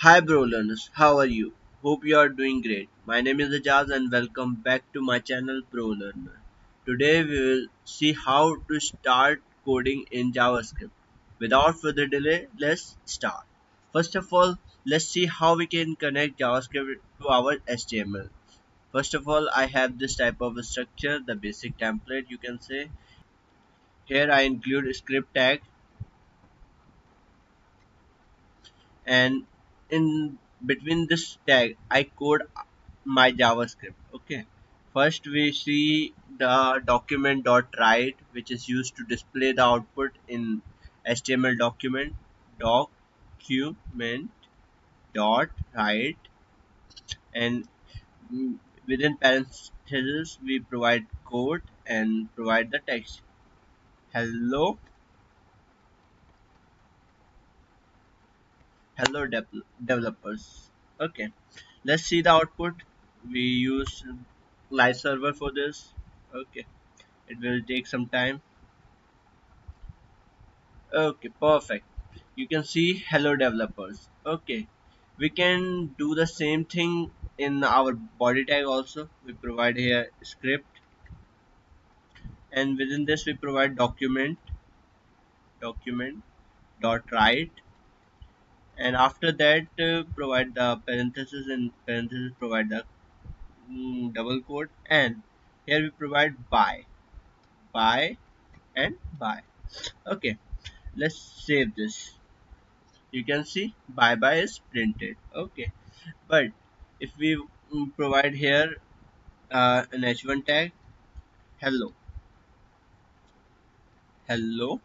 Hi BroLearners, how are you? Hope you are doing great. My name is Ajaz and welcome back to my channel BroLearner. Today we will see how to start coding in JavaScript. Without further delay, let's start. First of all, let's see how we can connect JavaScript to our HTML. First of all, I have this type of a structure, the basic template you can say. Here I include a script tag and in between this tag I code my JavaScript. Okay, first we see the document.write, which is used to display the output in HTML document. Document dot write, and mm, within parentheses we provide code and provide the text. Hello developers. Okay, let's see the output. We use live server for this. Okay, it will take some time. Okay, perfect. You can see hello developers. Okay, we can do the same thing in our body tag also. We provide here script, and within this we provide document dot write, and after that provide the parenthesis, and parenthesis provide the double quote, and here we provide by and by. Okay, let's save this. You can see bye is printed. Okay, but if we provide here an h1 tag, hello hello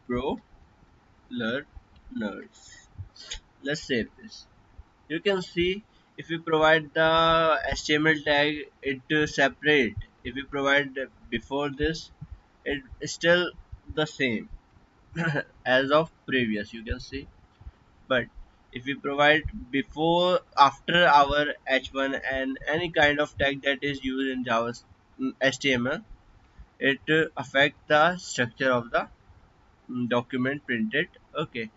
bro learners, let's save this. You can see if we provide the html tag, it separate. If we provide before this, it is still the same as of previous, you can see. But if we provide before after our h1 and any kind of tag that is used in java html, it affect the structure of the document printed. Okay,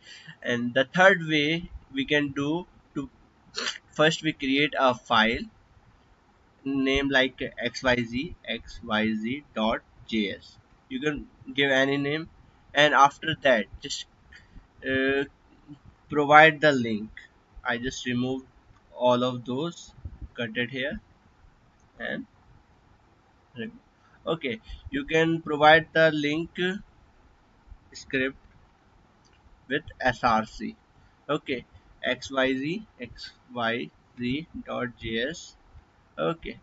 and the third way we can do to, first we create a file name like xyz dot js. You can give any name, and after that just uh, provide the link. I just removed all of those, cut it here, and remove. Okay, you can provide the link script with src. Okay, xyz dot js. Okay,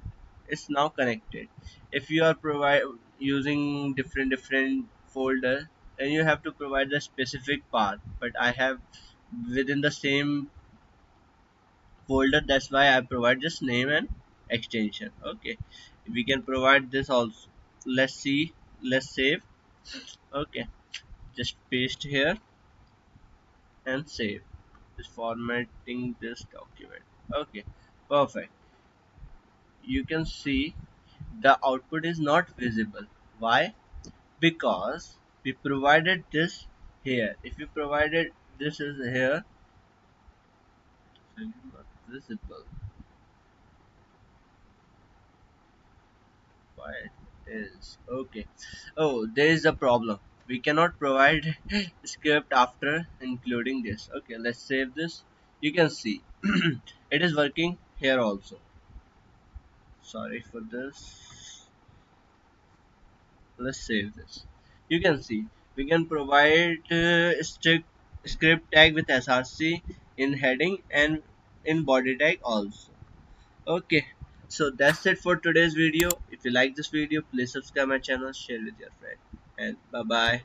it's now connected. If you are provide using different folder, then you have to provide the specific path, but I have within the same folder, that's why I provide just name and extension. Okay, we can provide this also. Let's see, let's save. Okay, just paste here and save. Just formatting this document. Okay, perfect. You can see the output is not visible. Why? Because we provided this here. If we provided this is here, it's not visible. Why it is okay? Oh, there is a problem. We cannot provide script after including this. Okay, let's save this. You can see it is working here also. Sorry for this. Let's save this. You can see we can provide script tag with src in heading and in body tag also. Okay, so that's it for today's video. If you like this video, please subscribe my channel, share with your friend, and bye bye.